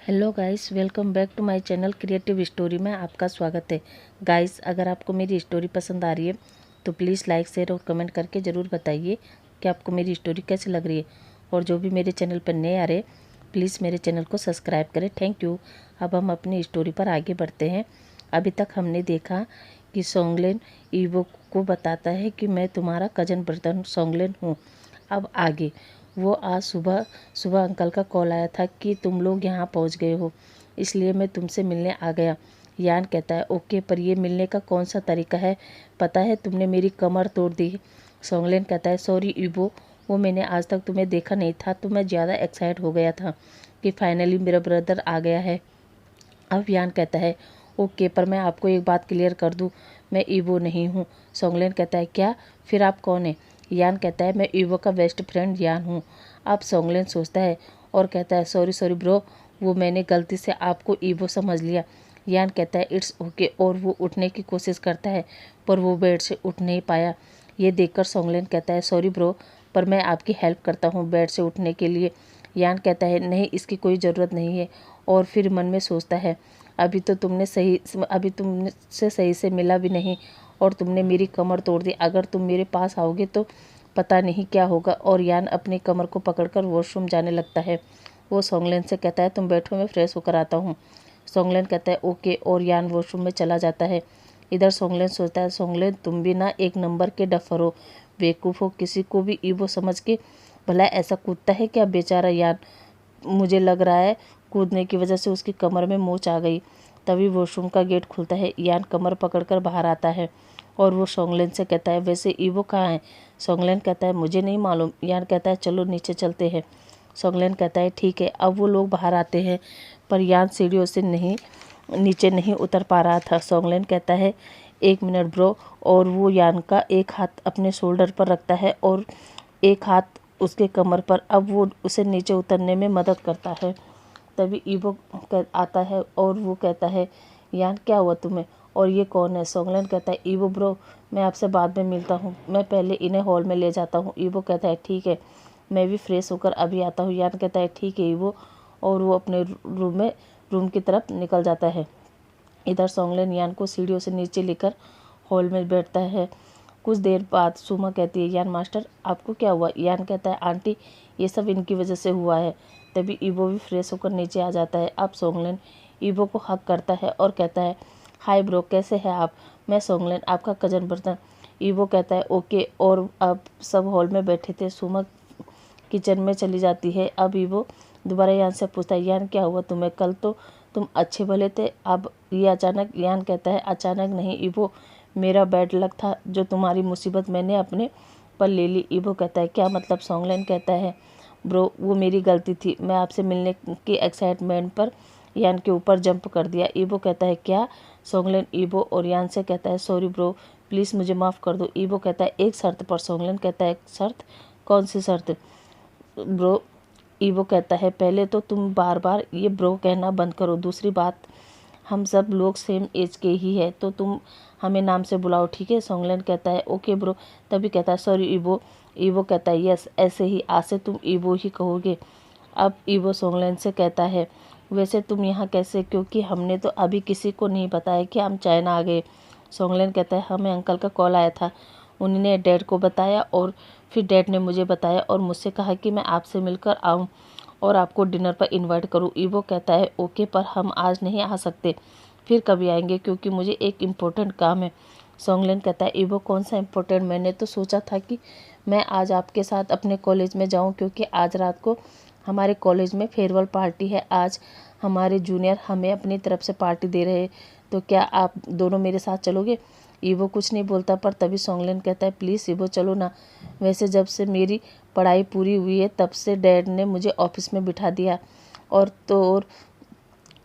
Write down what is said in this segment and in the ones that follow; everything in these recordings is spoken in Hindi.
Hello guys, welcome back to my channel creative story में आपका स्वागत है। गाइस, अगर आपको मेरी स्टोरी पसंद आ रही है तो प्लीज़ लाइक शेयर और कमेंट करके ज़रूर बताइए कि आपको मेरी स्टोरी कैसी लग रही है। और जो भी मेरे चैनल पर नए आ रहे प्लीज़ मेरे चैनल को सब्सक्राइब करें। Thank you. अब हम अपनी स्टोरी पर आगे बढ़ते हैं। अभी तक हमने देखा कि सोंगलेन ईवो को बताता है कि मैं तुम्हारा कज़न ब्रदर सोंगलेन हूँ। अब आगे वो आज सुबह सुबह अंकल का कॉल आया था कि तुम लोग यहाँ पहुँच गए हो, इसलिए मैं तुमसे मिलने आ गया। यान कहता है ओके, पर ये मिलने का कौन सा तरीका है? पता है तुमने मेरी कमर तोड़ दी। सोंगलेन कहता है सॉरी ईबो, वो मैंने आज तक तुम्हें देखा नहीं था तो मैं ज़्यादा एक्साइट हो गया था कि फाइनली मेरा ब्रदर आ गया है। अब यान कहता है ओके, पर मैं आपको एक बात क्लियर कर दूं, मैं ईवो नहीं हूँ। सोंगलेन कहता है क्या? फिर आप कौन है? यान कहता है मैं ईवो का बेस्ट फ्रेंड यान हूँ। अब सोंगलेन सोचता है और कहता है सॉरी सॉरी ब्रो, वो मैंने गलती से आपको ईवो समझ लिया। यान कहता है इट्स ओके, और वो उठने की कोशिश करता है पर वो बेड से उठ नहीं पाया। ये देखकर सोंगलेन कहता है सॉरी ब्रो, पर मैं आपकी हेल्प करता हूँ बेड से उठने के लिए। यान कहता है नहीं, इसकी कोई ज़रूरत नहीं है। और फिर मन में सोचता है अभी तुमसे सही से मिला भी नहीं और तुमने मेरी कमर तोड़ दी। अगर तुम मेरे पास आओगे तो पता नहीं क्या होगा। और यान अपनी कमर को पकड़कर वॉशरूम जाने लगता है। वो सोंगलेन से कहता है तुम बैठो, मैं फ्रेश होकर आता हूँ। सोंगलेन कहता है ओके, और यान वॉशरूम में चला जाता है। इधर सोंगलेन सोचता है सोंगलेन तुम भी ना एक नंबर के डफर हो, बेवकूफ़ हो, किसी को भी ईवो समझ के भला ऐसा कूदता है क्या? बेचारा यान, मुझे लग रहा है कूदने की वजह से उसकी कमर में मोच आ गई। तभी वॉशरूम का गेट खुलता है। यान कमर पकड़कर बाहर आता है और वो सोंगलेन से कहता है वैसे ईवो कहाँ है? सोंगलेन कहता है मुझे नहीं मालूम। यान कहता है चलो नीचे चलते हैं। सोंगलेन कहता है ठीक है। अब वो लोग बाहर आते हैं पर यान सीढ़ियों से नीचे नहीं उतर पा रहा था। सोंगलेन कहता है एक मिनट ब्रो, और वो यान का एक हाथ अपने शोल्डर पर रखता है और एक हाथ उसके कमर पर। अब वो उसे नीचे उतरने में मदद करता है। तभी ईवो आता है और वो कहता है यान क्या हुआ तुम्हें, और ये कौन है? सोंगलेन कहता है ईवो ब्रो, मैं आपसे बाद में मिलता हूँ, मैं पहले इन्हें हॉल में ले जाता हूँ। ईवो कहता है ठीक है, मैं भी फ्रेश होकर अभी आता हूँ। यान कहता है ठीक है ईवो, और वो अपने रूम की तरफ निकल जाता है। इधर सोंगलेन यान को सीढ़ियों से नीचे लेकर हॉल में बैठता है। कुछ देर बाद सुमा कहती है यान मास्टर आपको क्या हुआ? यान कहता है आंटी, ये सब इनकी वजह से हुआ है। तभी ईवो भी फ्रेश होकर नीचे आ जाता है। अब सोंगलेन ईवो को हक करता है और कहता है हाय ब्रो, कैसे हैं आप? मैं सोंगलेन, आपका कजन ब्रदर। ईवो कहता है ओके, और अब सब हॉल में बैठे थे। सुमा किचन में चली जाती है। अब ईवो दोबारा यान से पूछता है यान क्या हुआ तुम्हें? कल तो तुम अच्छे भले थे, अब ये अचानक? यान कहता है अचानक नहीं ईवो, मेरा बैड लक था, जो तुम्हारी मुसीबत मैंने अपने पर ले ली। ईवो कहता है क्या मतलब? सोंगलेन कहता है ब्रो, वो मेरी गलती थी, मैं आपसे मिलने के एक्साइटमेंट पर यान के ऊपर जंप कर दिया। ईवो कहता है क्या? सोंगलेन ईवो और यान से कहता है सॉरी ब्रो, प्लीज़ मुझे माफ़ कर दो। ईवो कहता है एक शर्त पर। सोंगलेन कहता है शर्त? कौन सी शर्त ब्रो? ईवो कहता है पहले तो तुम बार बार ये ब्रो कहना बंद करो, दूसरी बात हम सब लोग सेम एज के ही है तो तुम हमें नाम से बुलाओ, ठीक है? सोंगलेन कहता है ओके ब्रो। तभी कहता है सॉरी ईवो। ईवो कहता है यस, ऐसे ही आज से तुम ईवो ही कहोगे। अब ईवो सोंगलेन से कहता है वैसे तुम यहाँ कैसे? क्योंकि हमने तो अभी किसी को नहीं बताया कि हम चाइना आ गए। सोंगलेन कहता है हमें अंकल का कॉल आया था, उन्होंने डैड को बताया और फिर डैड ने मुझे बताया और मुझसे कहा कि मैं आपसे मिलकर आऊँ और आपको डिनर पर इनवाइट करूँ। ईवो कहता है ओके, पर हम आज नहीं आ सकते, फिर कभी आएंगे क्योंकि मुझे एक इम्पोर्टेंट काम है। सोंगलेन कहता है ईवो कौन सा इम्पोर्टेंट? मैंने तो सोचा था कि मैं आज आपके साथ अपने कॉलेज में जाऊं, क्योंकि आज रात को हमारे कॉलेज में फेयरवेल पार्टी है। आज हमारे जूनियर हमें अपनी तरफ से पार्टी दे रहे हैं, तो क्या आप दोनों मेरे साथ चलोगे? ईवो कुछ नहीं बोलता, पर तभी सोंगलेन कहता है प्लीज़ ईवो चलो ना। वैसे जब से मेरी पढ़ाई पूरी हुई है तब से डैड ने मुझे ऑफिस में बिठा दिया और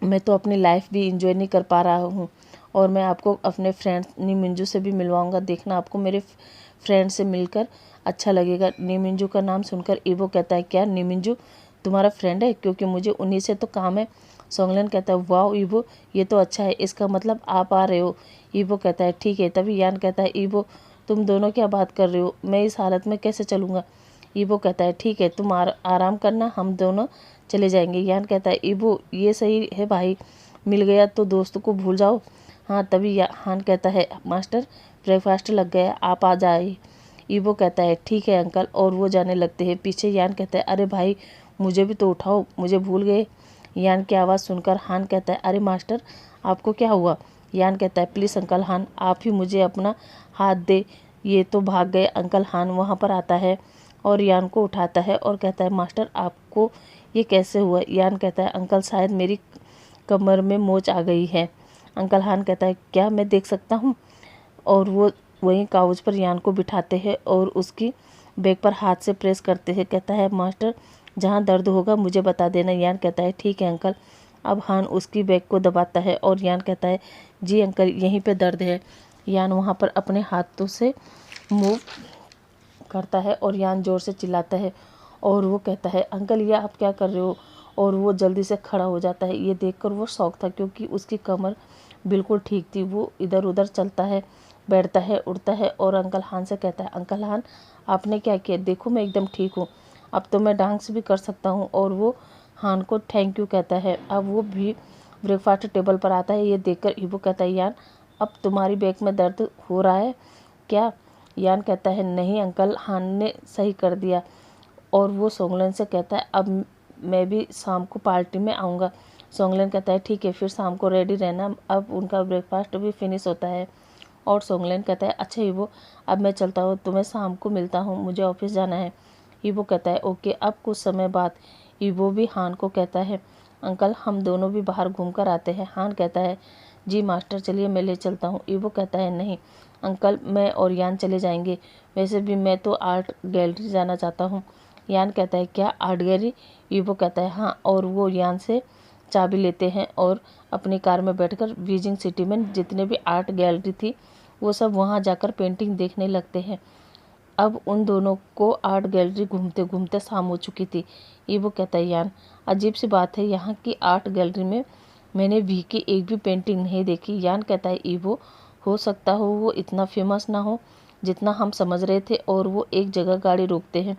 मैं तो अपनी लाइफ भी इंजॉय नहीं कर पा रहा हूँ। और मैं आपको अपने फ्रेंड नीमिंजू से भी मिलवाऊंगा, देखना आपको मेरे फ्रेंड से मिलकर अच्छा लगेगा। नीमिंजू का नाम सुनकर ईवो कहता है क्या नीमिंजू तुम्हारा फ्रेंड है? क्योंकि मुझे उन्हीं से तो काम है। सोंगलेन कहता है वाह ईवो, ये तो अच्छा है, इसका मतलब आप आ रहे हो। ईवो कहता है ठीक है। तभी यान कहता है ईवो तुम दोनों क्या बात कर रहे हो, मैं इस हालत में कैसे चलूँगा? ईबो कहता है ठीक है, तुम आराम करना, हम दोनों चले जाएंगे। यान कहता है ईबो ये सही है भाई, मिल गया तो दोस्त को भूल जाओ। हाँ तभी हान कहता है मास्टर ब्रेकफास्ट लग गया, आप आ जाए। ईबो कहता है ठीक है अंकल, और वो जाने लगते हैं। पीछे यान कहता है अरे भाई मुझे भी तो उठाओ, मुझे भूल गए। यान की आवाज़ सुनकर हान कहता है अरे मास्टर आपको क्या हुआ। यान कहता है प्लीज़ अंकल हान, आप ही मुझे अपना हाथ दे, ये तो भाग गए। अंकल हान वहाँ पर आता है और यान को उठाता है और कहता है मास्टर आपको ये कैसे हुआ। यान कहता है अंकल शायद मेरी कमर में मोच आ गई है। अंकल हान कहता है क्या मैं देख सकता हूँ, और वो वहीं काउच पर यान को बिठाते हैं और उसकी बैग पर हाथ से प्रेस करते हैं। कहता है मास्टर जहाँ दर्द होगा मुझे बता देना। यान कहता है ठीक है अंकल। अब हान उसकी बैग को दबाता है और यान कहता है जी अंकल यहीं पे दर्द है। यान वहाँ पर अपने हाथों से मूव करता है और यान ज़ोर से चिल्लाता है और वो कहता है अंकल ये आप क्या कर रहे हो, और वो जल्दी से खड़ा हो जाता है। ये देखकर वो शौक था क्योंकि उसकी कमर बिल्कुल ठीक थी। वो इधर उधर चलता है, बैठता है, उड़ता है और अंकल हान से कहता है अंकल हान आपने क्या किया, देखो मैं एकदम ठीक हूँ, अब तो मैं डांस भी कर सकता हूँ। और वो हान को थैंक यू कहता है। अब वो भी ब्रेकफास्ट टेबल पर आता है। ये देखकर ईबो कहता है यान अब तुम्हारी बैक में दर्द हो रहा है क्या। यान कहता है नहीं अंकल, हान ने सही कर दिया। और वो सोंगलेन से कहता है अब मैं भी शाम को पार्टी में आऊँगा। सोंगलेन कहता है ठीक है फिर शाम को रेडी रहना। अब उनका ब्रेकफास्ट भी फिनिश होता है और सोंगलेन कहता है अच्छा ईबो अब मैं चलता हूँ, तुम्हें शाम को मिलता हूँ, मुझे ऑफिस जाना है। ईबो कहता है ओके। अब कुछ समय बाद ईबो भी हान को कहता है अंकल हम दोनों भी बाहर घूम कर आते हैं। हान कहता है जी मास्टर चलिए मैं ले चलता हूँ। ईबो कहता है नहीं अंकल मैं और यान चले जाएंगे, वैसे भी मैं तो आर्ट गैलरी जाना चाहता हूँ। यान कहता है क्या आर्ट गैलरी। ईबो कहता है हाँ, और वो यान से चाबी लेते हैं और अपनी कार में बैठकर बीजिंग सिटी में जितने भी आर्ट गैलरी थी वो सब वहाँ जाकर पेंटिंग देखने लगते हैं। अब उन दोनों को आर्ट गैलरी घूमते घूमते शाम हो चुकी थी। ईबो कहता है यान अजीब सी बात है, यहाँ की आर्ट गैलरी में मैंने वी की एक भी पेंटिंग नहीं देखी। यान कहता है ईबो हो सकता हो वो इतना फेमस ना हो जितना हम समझ रहे थे। और वो एक जगह गाड़ी रोकते हैं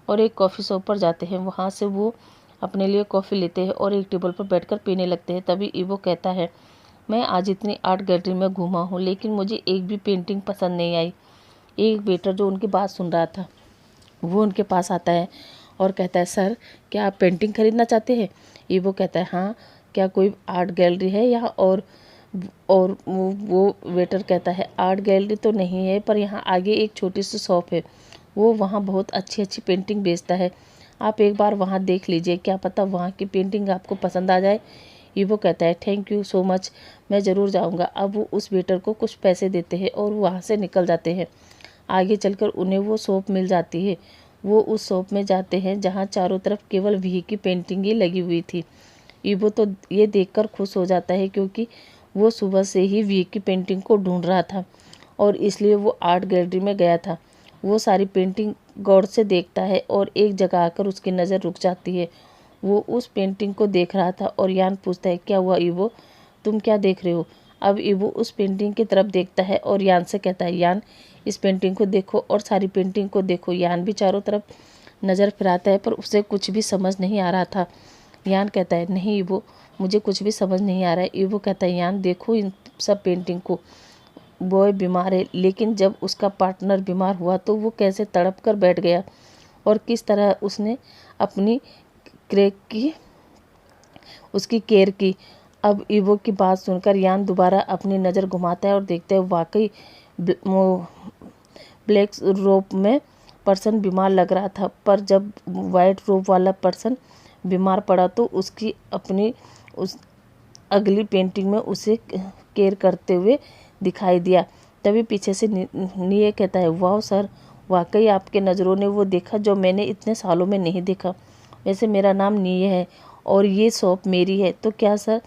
और एक कॉफ़ी शॉप पर जाते हैं। वहाँ से वो अपने लिए कॉफ़ी लेते हैं और एक टेबल पर बैठकर पीने लगते हैं। तभी ईबो कहता है मैं आज इतनी आर्ट गैलरी में घूमा हूँ लेकिन मुझे एक भी पेंटिंग पसंद नहीं आई। एक वेटर जो उनकी बात सुन रहा था वो उनके पास आता है और कहता है सर क्या आप पेंटिंग खरीदना चाहते हैं। ईबो कहता है हाँ, क्या कोई आर्ट गैलरी है यहाँ। और वो वेटर कहता है आर्ट गैलरी तो नहीं है पर यहाँ आगे एक छोटी सी शॉप है, वो वहाँ बहुत अच्छी अच्छी पेंटिंग बेचता है, आप एक बार वहाँ देख लीजिए, क्या पता वहाँ की पेंटिंग आपको पसंद आ जाए। ईबो कहता है थैंक यू सो मच, मैं ज़रूर जाऊँगा। अब वो उस वेटर को कुछ पैसे देते हैं और वहाँ से निकल जाते हैं। आगे चलकर उन्हें वो शॉप मिल जाती है। वो उस शॉप में जाते हैं जहाँ चारों तरफ केवल वी की पेंटिंग ही लगी हुई थी। ईबो तो ये देखकर खुश हो जाता है क्योंकि वो सुबह से ही वी की पेंटिंग को ढूंढ रहा था और इसलिए वो आर्ट गैलरी में गया था। वो सारी पेंटिंग गौर से देखता है और एक जगह आकर उसकी नज़र रुक जाती है। वो उस पेंटिंग को देख रहा था और यान पूछता है क्या हुआ ईबो, तुम क्या देख रहे हो। अब ईबो उस पेंटिंग की तरफ देखता है और यान से कहता है यान इस पेंटिंग को देखो और सारी पेंटिंग को देखो। यान भी चारों तरफ नज़र फिराता है पर उसे कुछ भी समझ नहीं आ रहा था। यान कहता है नहीं ईबो, मुझे कुछ भी समझ नहीं आ रहा है। ईबो कहता है यान देखो इन सब पेंटिंग को, बॉय बीमार है लेकिन जब उसका पार्टनर बीमार हुआ तो वो कैसे तड़प कर बैठ गया और किस तरह उसने अपनी क्रेक की उसकी केयर की। अब ईबो की बात सुनकर यान दोबारा अपनी नज़र घुमाता है और देखता है वाकई ब्लैक रोब में पर्सन बीमार लग रहा था, पर जब वाइट रोब वाला पर्सन बीमार पड़ा तो उसकी अपनी उस अगली पेंटिंग में उसे केयर करते हुए दिखाई दिया। तभी पीछे से निये कहता है वाह सर, वाकई आपके नज़रों ने वो देखा जो मैंने इतने सालों में नहीं देखा। वैसे मेरा नाम निये है और ये शॉप मेरी है, तो क्या सर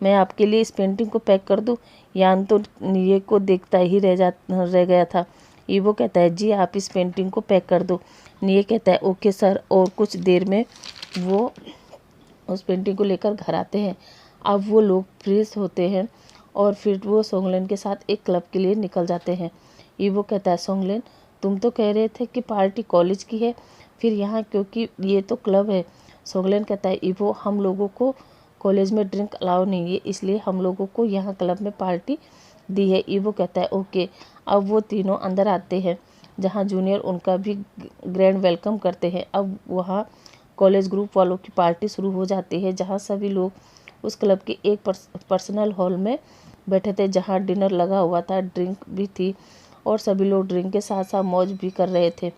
मैं आपके लिए इस पेंटिंग को पैक कर दूं। यान तो निये को देखता ही रह गया था। ईबो कहता है जी आप इस पेंटिंग को पैक कर दो। निये कहता है ओके सर, और कुछ देर में वो उस पेंटिंग को लेकर घर आते हैं। अब वो लोग फ्रेश होते हैं और फिर वो सोंगलेन के साथ एक क्लब के लिए निकल जाते हैं। ईबो कहता है सोंगलेन तुम तो कह रहे थे कि पार्टी कॉलेज की है, फिर यहाँ क्योंकि ये तो क्लब है। सोंगलेन कहता है ईवो हम लोगों को कॉलेज में ड्रिंक अलाउ नहीं है, इसलिए हम लोगों को यहाँ क्लब में पार्टी दी है। ईवो कहता है ओके। अब वो तीनों अंदर आते हैं जहाँ जूनियर उनका भी ग्रैंड वेलकम करते हैं। अब वहाँ कॉलेज ग्रुप वालों की पार्टी शुरू हो जाती है, जहाँ सभी लोग उस क्लब के एक पर्सनल हॉल में बैठे थे, जहाँ डिनर लगा हुआ था, ड्रिंक भी थी और सभी लोग ड्रिंक के साथ साथ मौज भी कर रहे थे।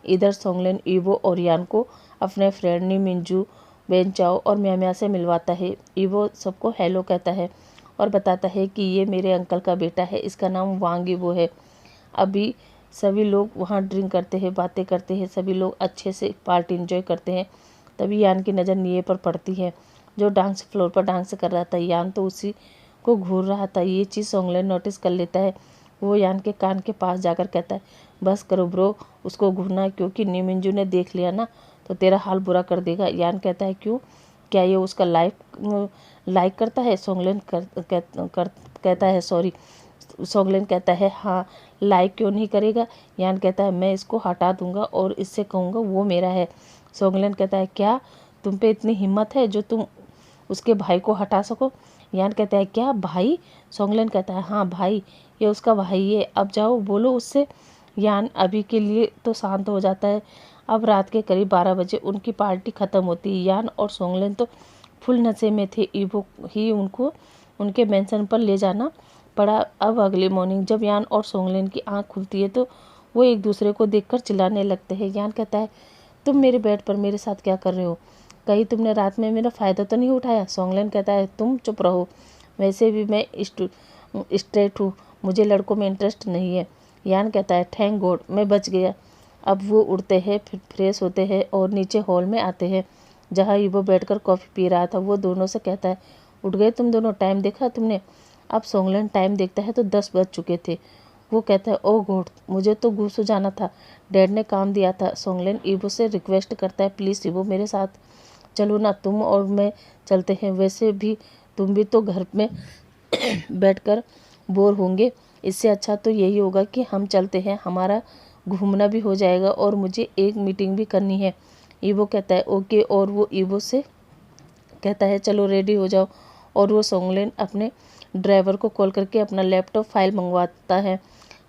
इधर सोंगलेन ईवो और यान को अपने फ्रेंड नी मिंजू, बेनचाओ और म्या से मिलवाता है। ईवो सबको हेलो कहता है और बताता है कि ये मेरे अंकल का बेटा है, इसका नाम वांग ईवो है। अभी सभी लोग वहाँ ड्रिंक करते हैं, बातें करते हैं, सभी लोग अच्छे से पार्टी एंजॉय करते हैं। तभी यान की नज़र निये पर पड़ती है, जो डांस फ्लोर पर डांस कर रहा था। यान तो उसी को घूर रहा था। ये चीज़ सोंगलेन नोटिस कर लेता है। वो यान के कान के पास जाकर कहता है बस करो ब्रो, उसको घूरना, क्योंकि नी मिंजू ने देख लिया ना तो तेरा हाल बुरा कर देगा। यान कहता है क्यों, क्या ये उसका लाइक करता है? सोंगलेन कहता है सॉरी। सोंगलेन कहता है हाँ, लाइक क्यों नहीं करेगा? यान कहता है मैं इसको हटा दूंगा और इससे कहूँगा वो मेरा है। सोंगलेन कहता है क्या तुम पे इतनी हिम्मत है जो तुम उसके भाई को हटा सको? यान कहता है क्या भाई? सोंगलेन कहता है हाँ भाई, ये उसका भाई है, अब जाओ बोलो उससे। यान अभी के लिए तो शांत हो जाता है। अब रात के करीब 12 बजे उनकी पार्टी ख़त्म होती है। यान और सोंगलेन तो फुल नशे में थे। ईवो ही उनको उनके मेंशन पर ले जाना पड़ा। अब अगली मॉर्निंग जब यान और सोंगलेन की आंख खुलती है तो वो एक दूसरे को देखकर चिल्लाने लगते हैं। यान कहता है तुम मेरे बेड पर मेरे साथ क्या कर रहे हो? कहीं तुमने रात में मेरा फ़ायदा तो नहीं उठाया? सोंगलेन कहता है तुम चुप रहो, वैसे भी मैं स्ट्रेट हूँ, मुझे लड़कों में इंटरेस्ट नहीं है। यान कहता है थैंक गॉड मैं बच गया। अब वो उड़ते हैं, फिर फ्रेश होते हैं और नीचे हॉल में आते हैं जहाँ ईवो बैठकर कॉफ़ी पी रहा था। वो दोनों से कहता है उठ गए तुम दोनों, टाइम देखा तुमने? अब सोंगलेन टाइम देखता है तो 10 बज चुके थे। वो कहता है ओह गॉड, मुझे तो गुस्सू जाना था, डैड ने काम दिया था। सोंगलेन ईवो से रिक्वेस्ट करता है प्लीज़ ईवो मेरे साथ चलो ना, तुम और मैं चलते हैं, वैसे भी तुम भी तो घर में बैठकर बोर होंगे, इससे अच्छा तो यही होगा कि हम चलते हैं, हमारा घूमना भी हो जाएगा और मुझे एक मीटिंग भी करनी है। ईवो कहता है ओके और वो ईवो से कहता है चलो रेडी हो जाओ और वो सोंगलेन अपने ड्राइवर को कॉल करके अपना लैपटॉप फाइल मंगवाता है।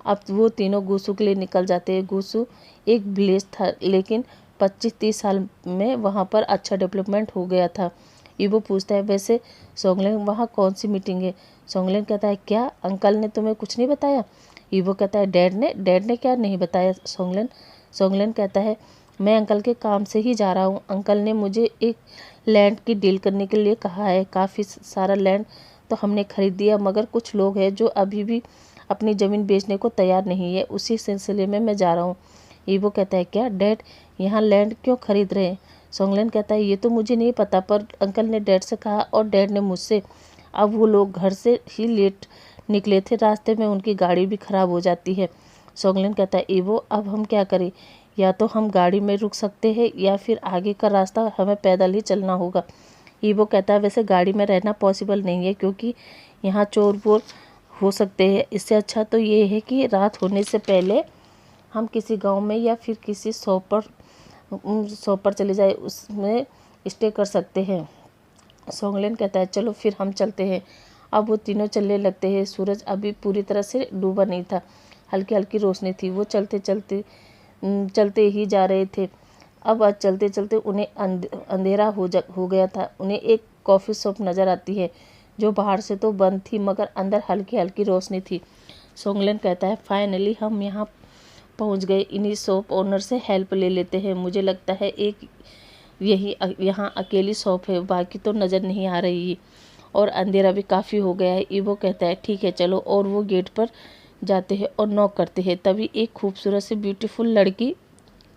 अब वो तीनों गूसू के लिए निकल जाते हैं। गूसू एक विलेज था लेकिन 25-30 साल में वहाँ पर अच्छा डेवलपमेंट हो गया था। ईवो पूछता है वैसे सोंगलेन वहाँ कौन सी मीटिंग है? सोंगलेन कहता है क्या अंकल ने तुम्हें कुछ नहीं बताया? ईवो कहता है डैड ने क्या नहीं बताया? सोंगलेन कहता है मैं अंकल के काम से ही जा रहा हूँ, अंकल ने मुझे एक लैंड की डील करने के लिए कहा है। काफ़ी सारा लैंड तो हमने खरीद दिया, मगर कुछ लोग हैं जो अभी भी अपनी ज़मीन बेचने को तैयार नहीं है, उसी सिलसिले में मैं जा रहा हूँ। ईवो कहता है क्या डैड यहाँ लैंड क्यों खरीद रहे हैं? सोंगलेन कहता है ये तो मुझे नहीं पता, पर अंकल ने डैड से कहा और डैड ने मुझसे। अब वो लोग घर से ही लेट निकले थे, रास्ते में उनकी गाड़ी भी ख़राब हो जाती है। सोंगलेन कहता है ईवो अब हम क्या करें? या तो हम गाड़ी में रुक सकते हैं या फिर आगे का रास्ता हमें पैदल ही चलना होगा। ईवो कहता है वैसे गाड़ी में रहना पॉसिबल नहीं है क्योंकि यहाँ चोर वोर हो सकते हैं, इससे अच्छा तो ये है कि रात होने से पहले हम किसी गांव में या फिर किसी शॉप पर चले जाए, उसमें स्टे कर सकते हैं। सोंगलेन कहता है चलो फिर हम चलते हैं। अब वो तीनों चलने लगते हैं। सूरज अभी पूरी तरह से डूबा नहीं था, हल्की हल्की रोशनी थी। वो चलते ही जा रहे थे। अब आज चलते चलते उन्हें अंधेरा हो गया था। उन्हें एक कॉफ़ी शॉप नज़र आती है जो बाहर से तो बंद थी मगर अंदर हल्की हल्की रोशनी थी। सोंगलेन कहता है फाइनली हम यहाँ पहुँच गए, इन्हीं शॉप ओनर से हेल्प ले लेते हैं। मुझे लगता है एक यही यहाँ अकेली शॉप है, बाकी तो नज़र नहीं आ रही और अंधेरा भी काफ़ी हो गया है। ईवो कहता है ठीक है चलो, और वो गेट पर जाते हैं और नॉक करते हैं। तभी एक खूबसूरत सी ब्यूटीफुल लड़की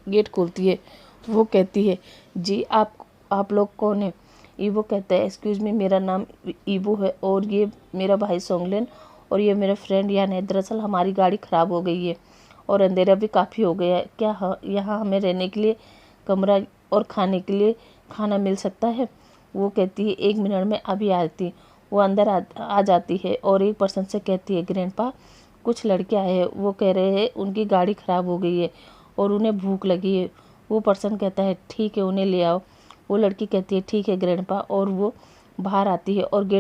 गेट खोलती है। वो कहती है जी आप लोग कौन है? ईवो कहता है एक्सक्यूज़ मी, मेरा नाम ईवो है और ये मेरा भाई सोंगलेन और ये मेरा फ्रेंड यान है। दरअसल हमारी गाड़ी ख़राब हो गई है और अंधेरा भी काफ़ी हो गया है, क्या यहाँ हमें रहने के लिए कमरा और खाने के लिए खाना मिल सकता है? वो कहती है 1 मिनट में अभी आती। वो अंदर आ जाती है और एक पर्सन से कहती है ग्रैंडपा कुछ लड़के आए हैं, वो कह रहे हैं उनकी गाड़ी ख़राब हो गई है और उन्हें भूख लगी है, वो पर्सन कहता है ठीक है उन्हें ले आओ। वो लड़की कहती है ठीक है ग्रैंडपा, और वो बाहर आती है और गेट